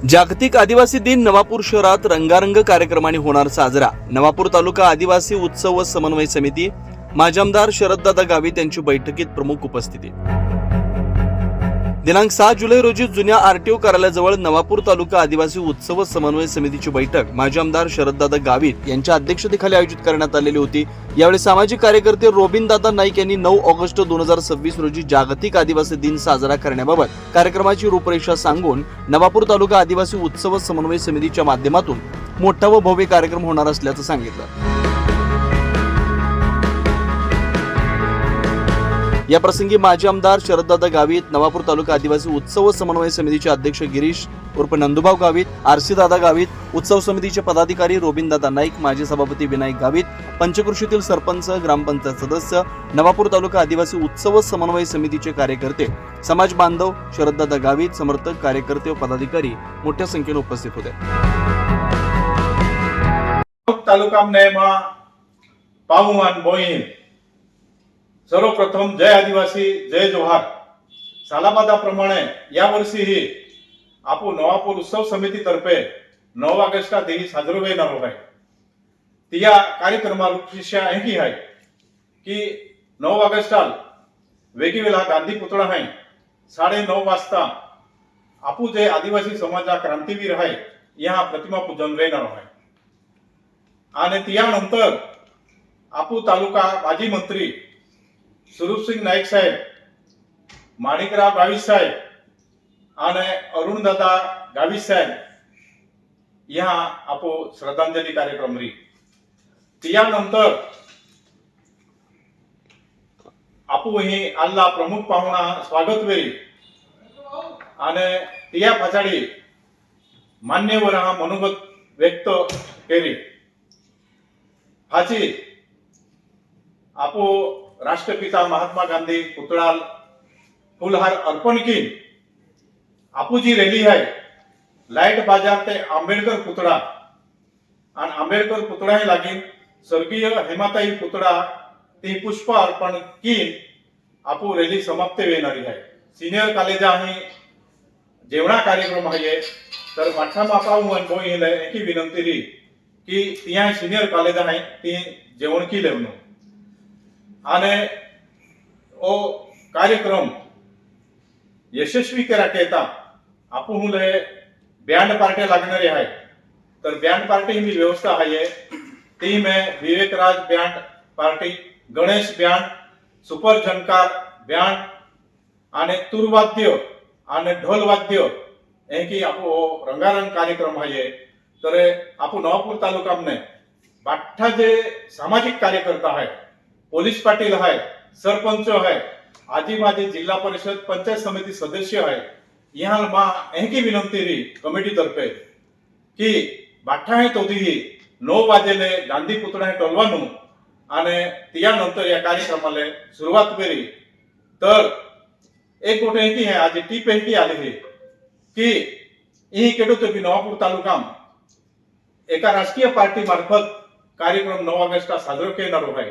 जागतिक आदिवासी दिन नवापूर शहरात रंगारंग कार्यक्रमाने होणार साजरा। नवापूर तालुका आदिवासी उत्सव व समन्वय समिती माजी आमदार शरददादा गावित यांची बैठकीत प्रमुख उपस्थिती। दिनांक 6 जुलै रोजी जुन्या आरटीओ कार्यालयाजवळ नवापूर तालुका आदिवासी उत्सव समन्वय समितीची बैठक माजी आमदार शरददादा गावित यांच्या अध्यक्षतेखाली आयोजित करण्यात आलेली होती। यावेळी सामाजिक कार्यकर्ते रोबिनदादा नाईक यांनी 9 ऑगस्ट 2026 रोजी जागतिक आदिवासी दिन साजरा करण्याबाबत कार्यक्रमाची रूपरेषा सांगून नवापूर तालुका आदिवासी उत्सव समन्वय समितीच्या माध्यमातून मोठा व भव्य कार्यक्रम होणार असल्याचं सांगितलं। या प्रसंगी माजी आमदार शरददादा गावित, नवापूर तालुका आदिवासी उत्सव समन्वय समितीचे अध्यक्ष गिरीश उर्फ नंदुभाऊ गावित, आरसी दादा गावित, उत्सव समितीचे पदाधिकारी रोबिनदादा नाईक, माजी सभापती विनायक गावित, पंचकृषीतील सरपंच, ग्रामपंचायत सदस्य, नवापूर तालुका आदिवासी उत्सव समन्वय समितीचे कार्यकर्ते, समाज बांधव, शरददादा गावित, समर्थक, कार्यकर्ते व पदाधिकारी मोठ्या संख्येने उपस्थित होते। तालुका पाहुमान बोईन सर्वप्रथम जय आदिवासी जय जोहार। सालाबादाप्रमाणे यावर्षीही आपण नवापूर उत्सव समितीतर्फे 9 ऑगस्टला देही साजरो होणार आहे। त्या कार्यक्रमाची ही आहे की 9 ऑगस्टला वेगवेगळा गांधी पुतळा आहे। 9:30 वाजता आपू जे आदिवासी समाजा क्रांतीवीर आहे या प्रतिमा पूजन होणार आहे। आणि त्यानंतर आपू तालुका माजी मंत्री स्वरूपसिंग नाईक साहेब, माणिकराव गावित साहेब आणि अरुणदादा गावित साहेब या आपो श्रद्धांजली कार्यक्रम री। त्यानंतर आपू ही आल्ला प्रमुख पाहुणा स्वागत वेरी आणि त्या पछाडी मान्यवर हा मनोगत व्यक्त केली। हाची आपो राष्ट्रपिता महात्मा गांधी पुतळा फुलहार अर्पण की आपू जी रैली है लाइट बाजार ते आंबेडकर पुतळा आणि आंबेडकर पुतळा ही लागीन स्वर्गीय हेमाताई पुतळा ती पुष्प अर्पण की आपू रैली समाप्त होणारी आहे। सिनियर कॉलेज आणि जेवणा कार्यक्रम आहे तर माठा मापाव मन बोईले एकी विनंती री की तिया सिनियर कॉलेज आहे ती जेवण की लेवनो आणि ओ कार्यक्रम यशस्वी करा केता आपण हुले बँड पार्टी लागणारी आहे। तर बँड पार्टी ही व्यवस्था आहे ती में Vivekraj band party, Ganesh band, super Jhankar band आणि तुरवाद्य आणि ढोलवाद्य एकी आपो रंगारंग कार्यक्रम आहे। तर आपण नवापूर तालुका में बाठा जे सामाजिक कार्यकर्ता है, पोलीस पाटील है, सरपंच है, आदिवासी जिल्हा परिषद पंचायत समिति सदस्य है, यहाँ मा एकी विनंती री कमिटी तर्फे की बाठा है तोही 9 वाजेले गांधी पुतळा टोलवानू आणि त्यानंतर या कार्यक्रमाला सुरुवात करी। तर एक गोटे एकी है आज टीप एकी आली है की ही केडो तो नवापूर तालुका एका राजकीय पार्टी मार्फत कार्यक्रम 9 ऑगस्टला साजरा केणार आहे।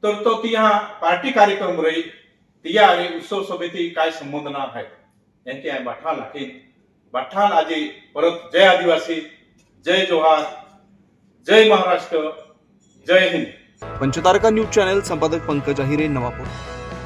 तर तो तिया पार्टी कार्यक्रम रही तिया आणि उत्सव समिती काय संबंध ना आहे यांची आहे बाठाल आहे। बाठाल आजी परत जय आदिवासी जय जोहार जय महाराष्ट्र जय हिंद। पंचतारका न्यूज चॅनल संपादक पंकज अहिरे, नवापूर।